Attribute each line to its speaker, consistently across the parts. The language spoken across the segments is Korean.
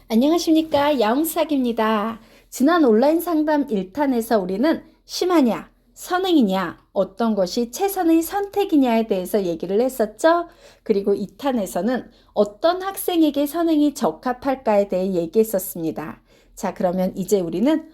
Speaker 1: 안녕하십니까. 야옹수학입니다. 지난 온라인 상담 1탄에서 우리는 심하냐, 선행이냐, 어떤 것이 최선의 선택이냐에 대해서 얘기를 했었죠. 그리고 2탄에서는 어떤 학생에게 선행이 적합할까에 대해 얘기했었습니다. 자, 그러면 이제 우리는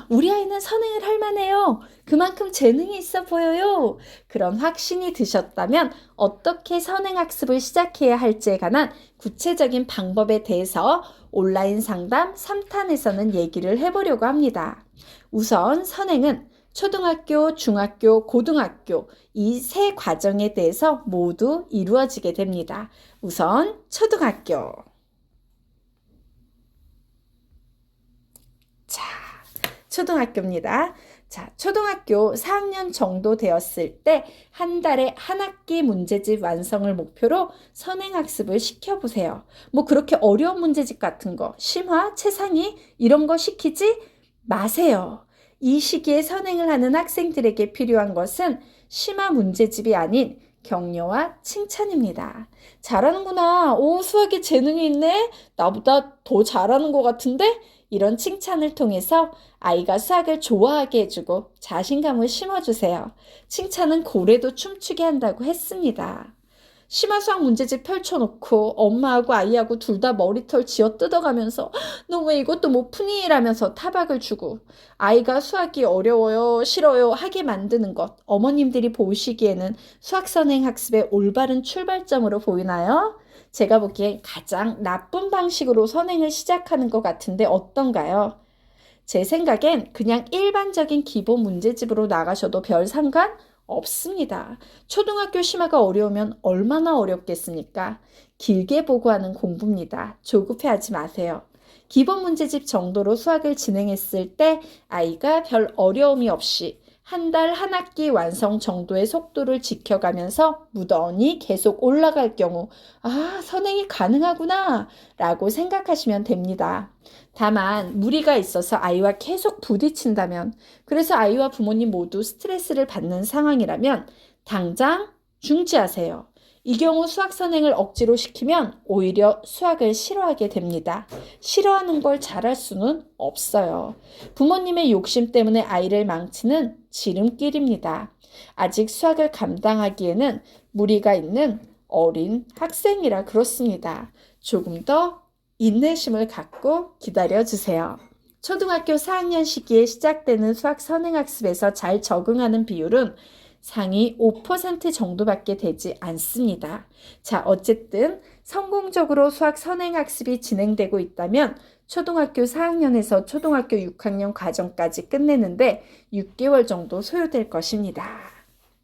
Speaker 1: 우리 아이는 선행을 할 만해요. 그만큼 재능이 있어 보여요. 그런 확신이 드셨다면 어떻게 선행학습을 시작해야 할지에 관한 구체적인 방법에 대해서 온라인 상담 3탄에서는 얘기를 해보려고 합니다. 우선 선행은 초등학교, 중학교, 고등학교 이 세 과정에 대해서 모두 이루어지게 됩니다. 우선 초등학교. 자, 초등학교입니다. 자, 초등학교 4학년 정도 되었을 때 한 달에 한 학기 문제집 완성을 목표로 선행학습을 시켜보세요. 뭐 그렇게 어려운 문제집 같은 거, 심화, 최상위 이런 거 시키지 마세요. 이 시기에 선행을 하는 학생들에게 필요한 것은 심화 문제집이 아닌 격려와 칭찬입니다. 잘하는구나. 오, 수학에 재능이 있네. 나보다 더 잘하는 것 같은데? 이런 칭찬을 통해서 아이가 수학을 좋아하게 해주고 자신감을 심어주세요. 칭찬은 고래도 춤추게 한다고 했습니다. 심화 수학 문제집 펼쳐놓고 엄마하고 아이하고 둘 다 머리털 쥐어 뜯어가면서 너 왜 이것도 못 푸니? 라면서 타박을 주고 아이가 수학이 어려워요, 싫어요 하게 만드는 것 어머님들이 보시기에는 수학 선행 학습의 올바른 출발점으로 보이나요? 제가 보기엔 가장 나쁜 방식으로 선행을 시작하는 것 같은데 어떤가요? 제 생각엔 그냥 일반적인 기본 문제집으로 나가셔도 별 상관 없습니다. 초등학교 심화가 어려우면 얼마나 어렵겠습니까? 길게 보고 하는 공부입니다. 조급해하지 마세요. 기본 문제집 정도로 수학을 진행했을 때 아이가 별 어려움이 없이 한 달 한 학기 완성 정도의 속도를 지켜가면서 무던히 계속 올라갈 경우 선행이 가능하구나 라고 생각하시면 됩니다. 다만 무리가 있어서 아이와 계속 부딪힌다면 그래서 아이와 부모님 모두 스트레스를 받는 상황이라면 당장 중지하세요. 이 경우 수학 선행을 억지로 시키면 오히려 수학을 싫어하게 됩니다. 싫어하는 걸 잘할 수는 없어요. 부모님의 욕심 때문에 아이를 망치는 지름길입니다. 아직 수학을 감당하기에는 무리가 있는 어린 학생이라 그렇습니다. 조금 더 인내심을 갖고 기다려주세요. 초등학교 4학년 시기에 시작되는 수학 선행학습에서 잘 적응하는 비율은 상위 5% 정도밖에 되지 않습니다. 자, 어쨌든 성공적으로 수학 선행학습이 진행되고 있다면 초등학교 4학년에서 초등학교 6학년 과정까지 끝내는데 6개월 정도 소요될 것입니다.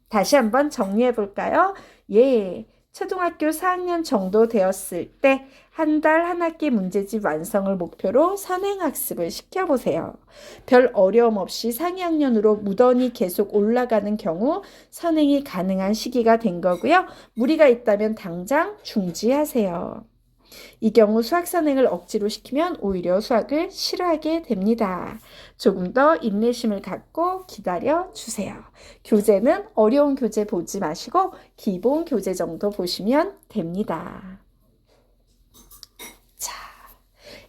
Speaker 1: 다시 한번 정리해 볼까요? 초등학교 4학년 정도 되었을 때 한 달 한 학기 문제집 완성을 목표로 선행학습을 시켜보세요. 별 어려움 없이 상위 학년으로 무던히 계속 올라가는 경우 선행이 가능한 시기가 된 거고요. 무리가 있다면 당장 중지하세요. 이 경우 수학 선행을 억지로 시키면 오히려 수학을 싫어하게 됩니다. 조금 더 인내심을 갖고 기다려 주세요. 교재는 어려운 교재 보지 마시고 기본 교재 정도 보시면 됩니다. 자,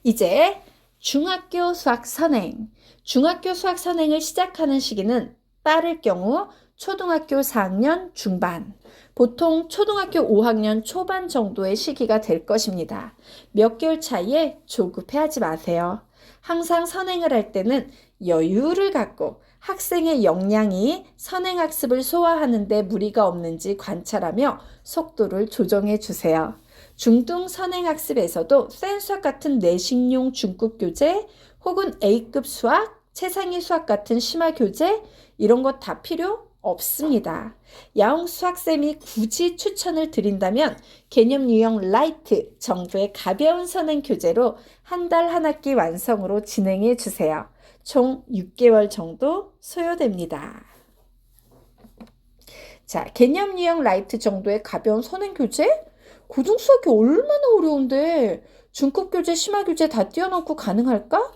Speaker 1: 이제 중학교 수학 선행. 중학교 수학 선행을 시작하는 시기는 빠를 경우 초등학교 4학년 중반, 보통 초등학교 5학년 초반 정도의 시기가 될 것입니다. 몇 개월 차이에 조급해하지 마세요. 항상 선행을 할 때는 여유를 갖고 학생의 역량이 선행학습을 소화하는 데 무리가 없는지 관찰하며 속도를 조정해 주세요. 중등 선행학습에서도 센수학 같은 내신용 중급 교재 혹은 A급 수학, 최상위 수학 같은 심화 교재 이런 것 다 필요 없습니다. 야옹 수학쌤이 굳이 추천을 드린다면 개념 유형 라이트 정도의 가벼운 선행 교재로 한 달 한 학기 완성으로 진행해 주세요. 총 6개월 정도 소요됩니다. 자, 개념 유형 라이트 정도의 가벼운 선행 교재? 고등 수학이 얼마나 어려운데 중급 교재, 심화 교재 다 띄워놓고 가능할까?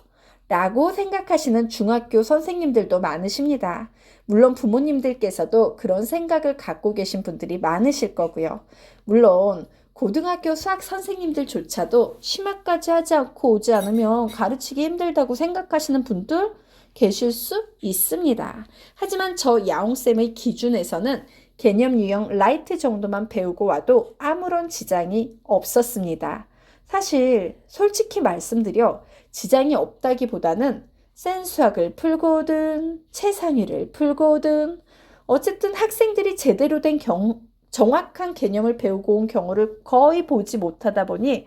Speaker 1: 라고 생각하시는 중학교 선생님들도 많으십니다. 물론 부모님들께서도 그런 생각을 갖고 계신 분들이 많으실 거고요. 물론 고등학교 수학 선생님들조차도 심화까지 하지 않고 오지 않으면 가르치기 힘들다고 생각하시는 분들 계실 수 있습니다. 하지만 저 야옹쌤의 기준에서는 개념 유형 라이트 정도만 배우고 와도 아무런 지장이 없었습니다. 사실 솔직히 말씀드려 지장이 없다기보다는 센 수학을 풀고 오든 최상위를 풀고 오든 어쨌든 학생들이 제대로 된 정확한 개념을 배우고 온 경우를 거의 보지 못하다 보니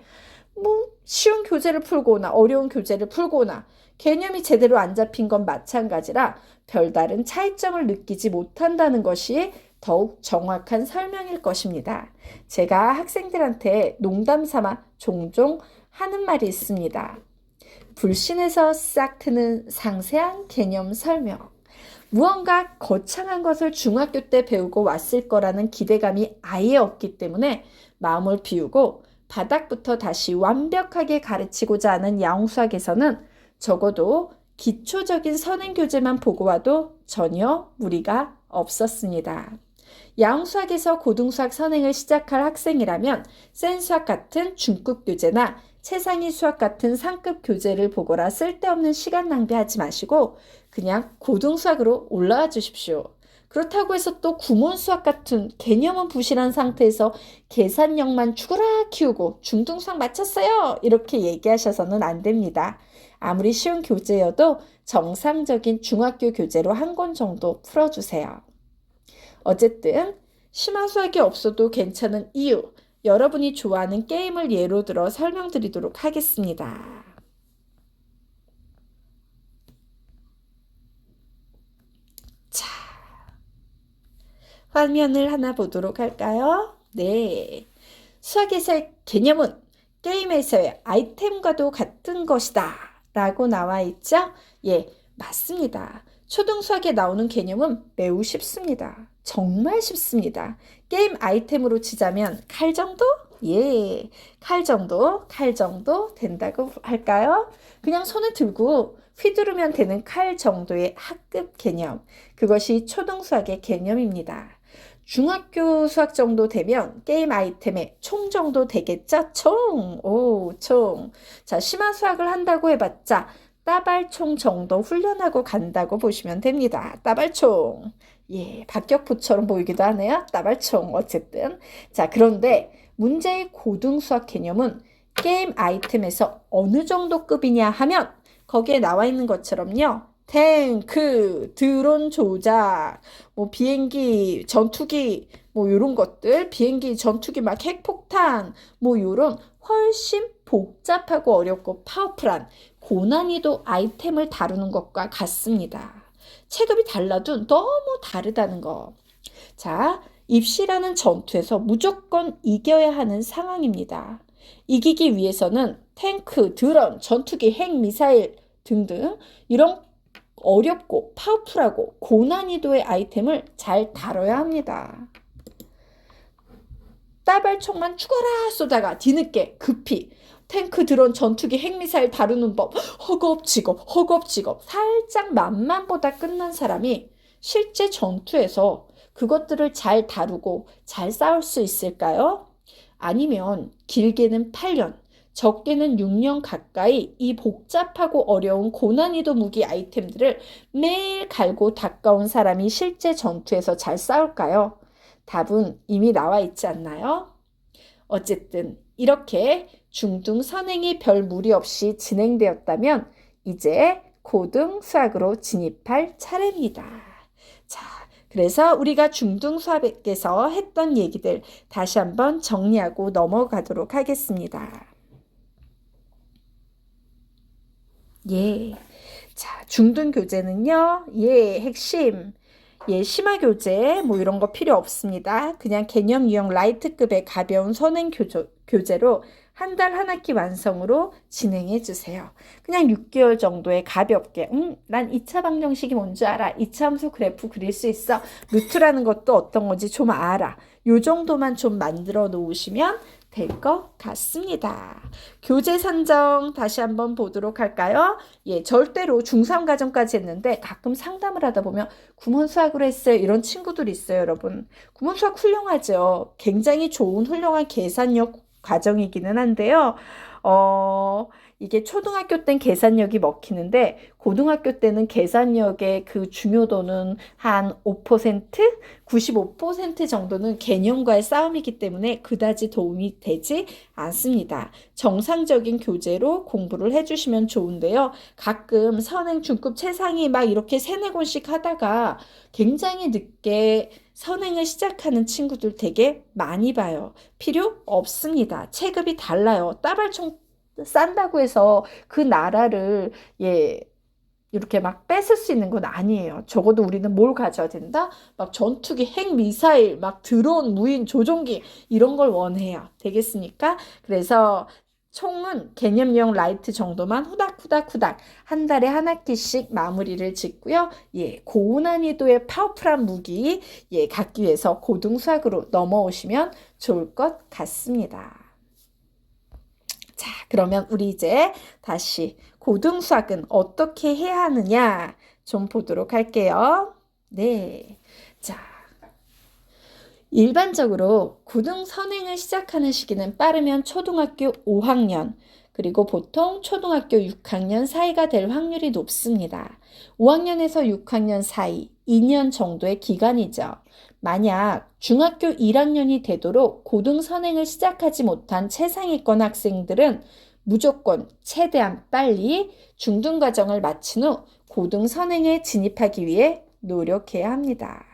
Speaker 1: 쉬운 교재를 풀고 오나 어려운 교재를 풀고 오나 개념이 제대로 안 잡힌 건 마찬가지라 별다른 차이점을 느끼지 못한다는 것이 더욱 정확한 설명일 것입니다. 제가 학생들한테 농담 삼아 종종 하는 말이 있습니다. 불신에서 싹 트는 상세한 개념 설명. 무언가 거창한 것을 중학교 때 배우고 왔을 거라는 기대감이 아예 없기 때문에 마음을 비우고 바닥부터 다시 완벽하게 가르치고자 하는 야옹수학에서는 적어도 기초적인 선행교재만 보고 와도 전혀 무리가 없었습니다. 야옹수학에서 고등수학 선행을 시작할 학생이라면 센수학 같은 중급 교재나 최상위 수학 같은 상급 교재를 보거나 쓸데없는 시간 낭비하지 마시고 그냥 고등수학으로 올라와 주십시오. 그렇다고 해서 또 구몬수학 같은 개념은 부실한 상태에서 계산력만 죽어라 키우고 중등수학 마쳤어요 이렇게 얘기하셔서는 안 됩니다. 아무리 쉬운 교재여도 정상적인 중학교 교재로 한 권 정도 풀어주세요. 어쨌든 심화 수학이 없어도 괜찮은 이유, 여러분이 좋아하는 게임을 예로 들어 설명드리도록 하겠습니다. 자, 화면을 하나 보도록 할까요? 네, 수학에서의 개념은 게임에서의 아이템과도 같은 것이다 라고 나와 있죠? 예, 맞습니다. 초등수학에 나오는 개념은 매우 쉽습니다. 정말 쉽습니다. 게임 아이템으로 치자면 칼 정도? 예, 칼 정도 된다고 할까요? 그냥 손에 들고 휘두르면 되는 칼 정도의 학급 개념. 그것이 초등수학의 개념입니다. 중학교 수학 정도 되면 게임 아이템의 총 정도 되겠죠? 총! 오, 총. 자, 심화 수학을 한다고 해봤자 따발총 정도 훈련하고 간다고 보시면 됩니다. 따발총. 예, 박격포처럼 보이기도 하네요. 따발총. 어쨌든. 자, 그런데 문제의 고등수학 개념은 게임 아이템에서 어느 정도 급이냐 하면 거기에 나와 있는 것처럼요. 탱크, 드론 조작, 비행기, 전투기, 요런 것들, 비행기, 전투기, 막 핵폭탄, 요런 훨씬 복잡하고 어렵고 파워풀한 고난이도 아이템을 다루는 것과 같습니다. 체급이 달라도 너무 다르다는 거. 자, 입시라는 전투에서 무조건 이겨야 하는 상황입니다. 이기기 위해서는 탱크, 드론, 전투기, 핵미사일 등등 이런 어렵고 파워풀하고 고난이도의 아이템을 잘 다뤄야 합니다. 따발총만 죽어라 쏘다가 뒤늦게 급히 탱크, 드론, 전투기, 핵미사일 다루는 법 허겁지겁 살짝 맛만 보다 끝난 사람이 실제 전투에서 그것들을 잘 다루고 잘 싸울 수 있을까요? 아니면 길게는 8년, 적게는 6년 가까이 이 복잡하고 어려운 고난이도 무기 아이템들을 매일 갈고 닦아온 사람이 실제 전투에서 잘 싸울까요? 답은 이미 나와 있지 않나요? 어쨌든 이렇게 중등 선행이 별 무리 없이 진행되었다면 이제 고등 수학으로 진입할 차례입니다. 자, 그래서 우리가 중등 수학에서 했던 얘기들 다시 한번 정리하고 넘어가도록 하겠습니다. 예, 자, 중등 교재는요, 예, 핵심, 예, 심화 교재, 이런 거 필요 없습니다. 그냥 개념 유형 라이트급의 가벼운 선행 교재로 한 달 한 학기 완성으로 진행해 주세요. 그냥 6개월 정도에 가볍게, 난 2차 방정식이 뭔지 알아. 2차 함수 그래프 그릴 수 있어. 루트라는 것도 어떤 건지 좀 알아. 요 정도만 좀 만들어 놓으시면 될 것 같습니다. 교재 선정 다시 한번 보도록 할까요? 예, 절대로 중3 과정까지 했는데 가끔 상담을 하다 보면 구몬 수학으로 했어요. 이런 친구들이 있어요, 여러분. 구몬 수학 훌륭하죠. 굉장히 좋은 훌륭한 계산력 과정이기는 한데요. 이게 초등학교 땐 계산력이 먹히는데 고등학교 때는 계산력의 그 중요도는 한 5%, 95% 정도는 개념과의 싸움이기 때문에 그다지 도움이 되지 않습니다. 정상적인 교재로 공부를 해주시면 좋은데요. 가끔 선행, 중급, 최상위 막 이렇게 3-4권씩 하다가 굉장히 늦게 선행을 시작하는 친구들 되게 많이 봐요. 필요 없습니다. 체급이 달라요. 따발총 싼다고 해서 그 나라를 이렇게 막 뺏을 수 있는 건 아니에요. 적어도 우리는 뭘 가져야 된다? 막 전투기, 핵미사일, 막 드론, 무인, 조종기 이런 걸 원해요. 되겠습니까? 그래서 총은 개념형 라이트 정도만 후닥후닥후닥 한 달에 한 학기씩 마무리를 짓고요. 고난이도의 파워풀한 무기 갖기 위해서 고등수학으로 넘어오시면 좋을 것 같습니다. 자, 그러면 우리 이제 다시 고등수학은 어떻게 해야 하느냐 좀 보도록 할게요. 네. 자, 일반적으로 고등 선행을 시작하는 시기는 빠르면 초등학교 5학년, 그리고 보통 초등학교 6학년 사이가 될 확률이 높습니다. 5학년에서 6학년 사이, 2년 정도의 기간이죠. 만약 중학교 1학년이 되도록 고등 선행을 시작하지 못한 최상위권 학생들은 무조건 최대한 빨리 중등 과정을 마친 후 고등 선행에 진입하기 위해 노력해야 합니다.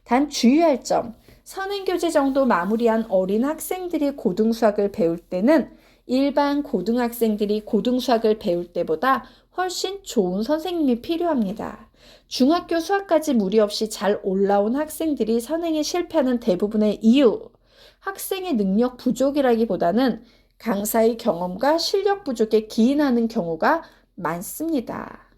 Speaker 1: 단 주의할 점, 선행교재 정도 마무리한 어린 학생들이 고등수학을 배울 때는 일반 고등학생들이 고등수학을 배울 때보다 훨씬 좋은 선생님이 필요합니다. 중학교 수학까지 무리 없이 잘 올라온 학생들이 선행에 실패하는 대부분의 이유, 학생의 능력 부족이라기보다는 강사의 경험과 실력 부족에 기인하는 경우가 많습니다.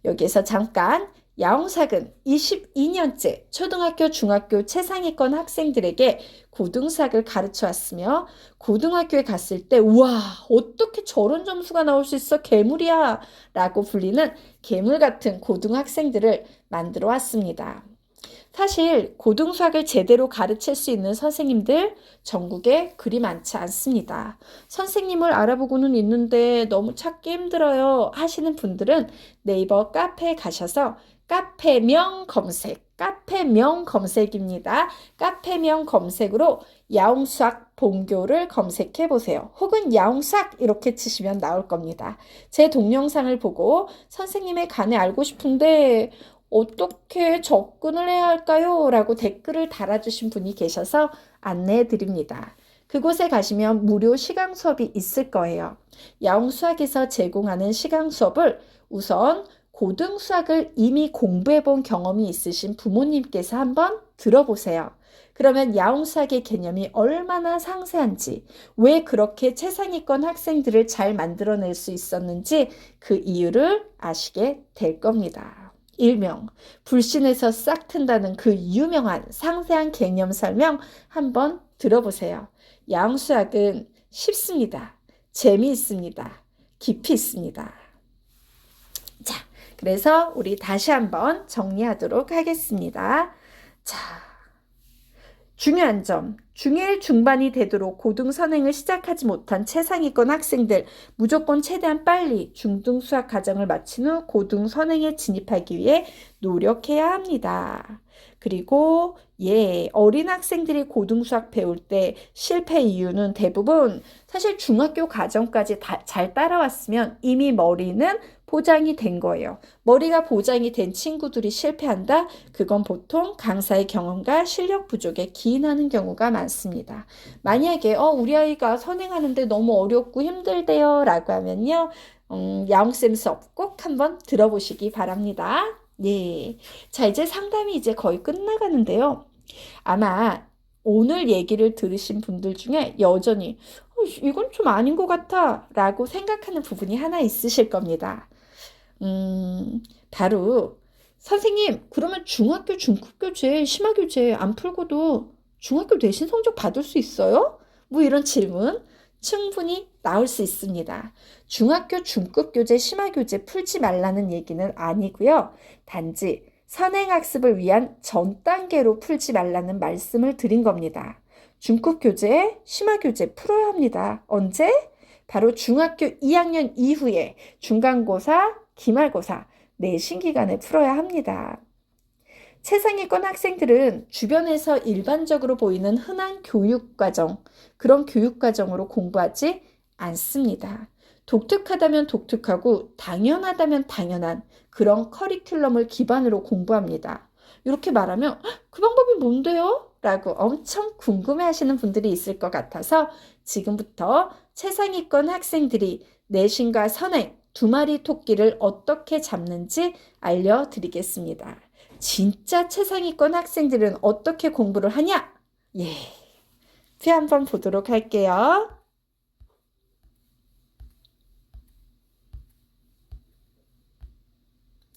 Speaker 1: 여기에서 잠깐 야옹삭은 22년째 초등학교, 중학교 최상위권 학생들에게 고등수학을 가르쳐 왔으며 고등학교에 갔을 때 우와 어떻게 저런 점수가 나올 수 있어 괴물이야 라고 불리는 괴물 같은 고등학생들을 만들어 왔습니다. 사실 고등수학을 제대로 가르칠 수 있는 선생님들 전국에 그리 많지 않습니다. 선생님을 알아보고는 있는데 너무 찾기 힘들어요 하시는 분들은 네이버 카페에 가셔서 카페명 검색입니다. 카페명 검색으로 야옹수학 본교를 검색해 보세요. 혹은 야옹수학 이렇게 치시면 나올 겁니다. 제 동영상을 보고 선생님의 간에 알고 싶은데 어떻게 접근을 해야 할까요? 라고 댓글을 달아주신 분이 계셔서 안내해 드립니다. 그곳에 가시면 무료 시강 수업이 있을 거예요. 야옹수학에서 제공하는 시강 수업을 우선 고등수학을 이미 공부해 본 경험이 있으신 부모님께서 한번 들어보세요. 그러면 야옹수학의 개념이 얼마나 상세한지, 왜 그렇게 최상위권 학생들을 잘 만들어낼 수 있었는지 그 이유를 아시게 될 겁니다. 일명 불신에서 싹 튼다는 그 유명한 상세한 개념 설명 한번 들어보세요. 야옹수학은 쉽습니다. 재미있습니다. 깊이 있습니다. 자, 그래서 우리 다시 한번 정리하도록 하겠습니다. 자, 중요한 점, 중1 중반이 되도록 고등 선행을 시작하지 못한 최상위권 학생들 무조건 최대한 빨리 중등 수학 과정을 마친 후 고등 선행에 진입하기 위해 노력해야 합니다. 그리고 어린 학생들이 고등 수학 배울 때 실패 이유는 대부분 사실 중학교 과정까지 잘 따라왔으면 이미 머리는 보장이 된 거예요. 머리가 보장이 된 친구들이 실패한다? 그건 보통 강사의 경험과 실력 부족에 기인하는 경우가 많습니다. 만약에 우리 아이가 선행하는데 너무 어렵고 힘들대요 라고 하면요. 야옹쌤 수업 꼭 한번 들어보시기 바랍니다. 네. 자, 이제 상담이 이제 거의 끝나가는데요. 아마 오늘 얘기를 들으신 분들 중에 여전히 이건 좀 아닌 것 같아 라고 생각하는 부분이 하나 있으실 겁니다. 바로 선생님 그러면 중학교 중급교재 심화교재 안 풀고도 중학교 내신 성적 받을 수 있어요? 뭐 이런 질문 충분히 나올 수 있습니다. 중학교 중급 교재, 심화 교재 풀지 말라는 얘기는 아니고요. 단지 선행학습을 위한 전 단계로 풀지 말라는 말씀을 드린 겁니다. 중급 교재, 심화 교재 풀어야 합니다. 언제? 바로 중학교 2학년 이후에 중간고사, 기말고사, 내신 기간에 풀어야 합니다. 최상위권 학생들은 주변에서 일반적으로 보이는 흔한 교육과정, 그런 교육과정으로 공부하지 않습니다. 독특하다면 독특하고 당연하다면 당연한 그런 커리큘럼을 기반으로 공부합니다. 이렇게 말하면 그 방법이 뭔데요? 라고 엄청 궁금해 하시는 분들이 있을 것 같아서 지금부터 최상위권 학생들이 내신과 선행 두 마리 토끼를 어떻게 잡는지 알려드리겠습니다. 진짜 최상위권 학생들은 어떻게 공부를 하냐? 예, 한번 보도록 할게요.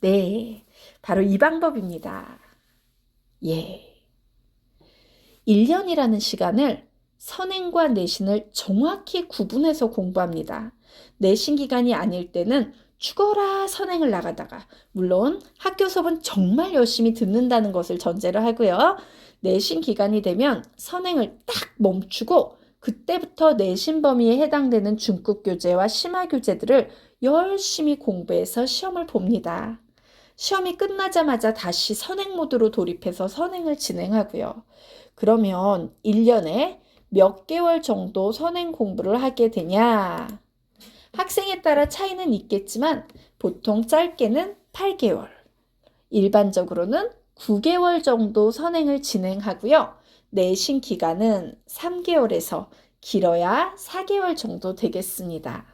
Speaker 1: 네, 바로 이 방법입니다. 예. 1년이라는 시간을 선행과 내신을 정확히 구분해서 공부합니다. 내신 기간이 아닐 때는 죽어라 선행을 나가다가, 물론 학교 수업은 정말 열심히 듣는다는 것을 전제로 하고요. 내신 기간이 되면 선행을 딱 멈추고 그때부터 내신 범위에 해당되는 중급 교재와 심화 교재들을 열심히 공부해서 시험을 봅니다. 시험이 끝나자마자 다시 선행 모드로 돌입해서 선행을 진행하고요. 그러면 1년에 몇 개월 정도 선행 공부를 하게 되냐? 학생에 따라 차이는 있겠지만 보통 짧게는 8개월, 일반적으로는 9개월 정도 선행을 진행하고요. 내신 기간은 3개월에서 길어야 4개월 정도 되겠습니다.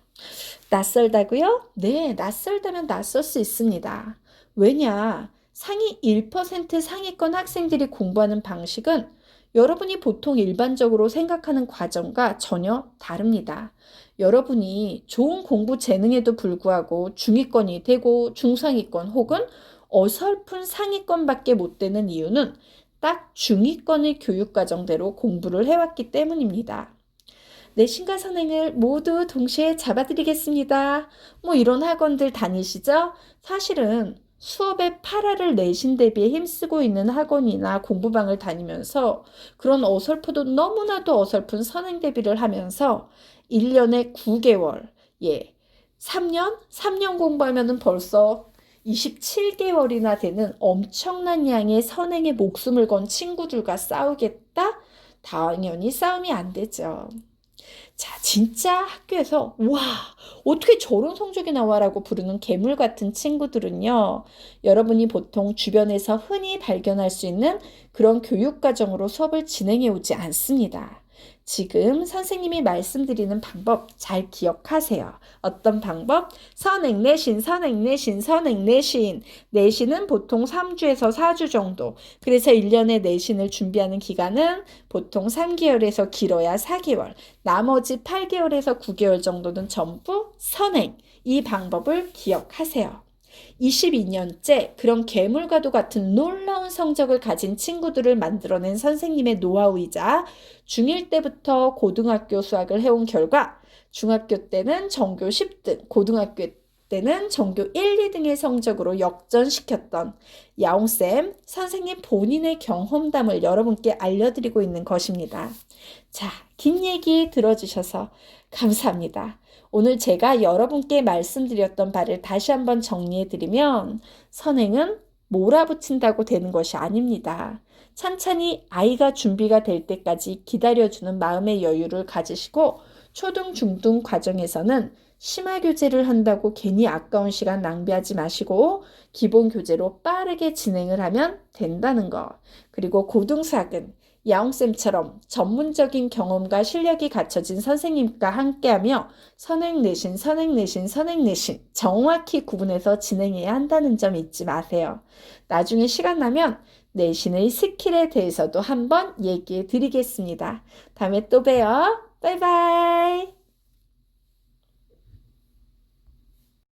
Speaker 1: 낯설다고요? 네, 낯설다면 낯설 수 있습니다. 왜냐? 상위 1% 상위권 학생들이 공부하는 방식은 여러분이 보통 일반적으로 생각하는 과정과 전혀 다릅니다. 여러분이 좋은 공부 재능에도 불구하고 중위권이 되고 중상위권 혹은 어설픈 상위권밖에 못 되는 이유는 딱 중위권의 교육과정대로 공부를 해왔기 때문입니다. 내신과 선행을 모두 동시에 잡아드리겠습니다. 뭐 이런 학원들 다니시죠? 사실은 수업에 8화를 내신 대비에 힘쓰고 있는 학원이나 공부방을 다니면서 그런 어설프도 너무나도 어설픈 선행 대비를 하면서 1년에 9개월, 3년 공부하면은 벌써 27개월이나 되는 엄청난 양의 선행에 목숨을 건 친구들과 싸우겠다? 당연히 싸움이 안 되죠. 자, 진짜 학교에서 와, 어떻게 저런 성적이 나와라고 부르는 괴물 같은 친구들은요. 여러분이 보통 주변에서 흔히 발견할 수 있는 그런 교육과정으로 수업을 진행해 오지 않습니다. 지금 선생님이 말씀드리는 방법 잘 기억하세요. 어떤 방법? 선행, 내신, 선행, 내신, 선행, 내신. 내신은 보통 3주에서 4주 정도. 그래서 1년에 내신을 준비하는 기간은 보통 3개월에서 길어야 4개월. 나머지 8개월에서 9개월 정도는 전부 선행. 이 방법을 기억하세요. 22년째 그런 괴물과도 같은 놀라운 성적을 가진 친구들을 만들어낸 선생님의 노하우이자 중1 때부터 고등학교 수학을 해온 결과 중학교 때는 전교 10등, 고등학교 때는 전교 1, 2등의 성적으로 역전시켰던 야옹쌤 선생님 본인의 경험담을 여러분께 알려드리고 있는 것입니다. 자, 긴 얘기 들어주셔서 감사합니다. 오늘 제가 여러분께 말씀드렸던 바를 다시 한번 정리해드리면 선행은 몰아붙인다고 되는 것이 아닙니다. 찬찬히 아이가 준비가 될 때까지 기다려주는 마음의 여유를 가지시고 초등, 중등 과정에서는 심화 교재를 한다고 괜히 아까운 시간 낭비하지 마시고 기본 교재로 빠르게 진행을 하면 된다는 것. 그리고 고등수학은 야옹쌤처럼 전문적인 경험과 실력이 갖춰진 선생님과 함께하며 선행 내신, 선행 내신, 선행 내신 정확히 구분해서 진행해야 한다는 점 잊지 마세요. 나중에 시간 나면 내신의 스킬에 대해서도 한번 얘기해 드리겠습니다. 다음에 또 봬요. 바이바이.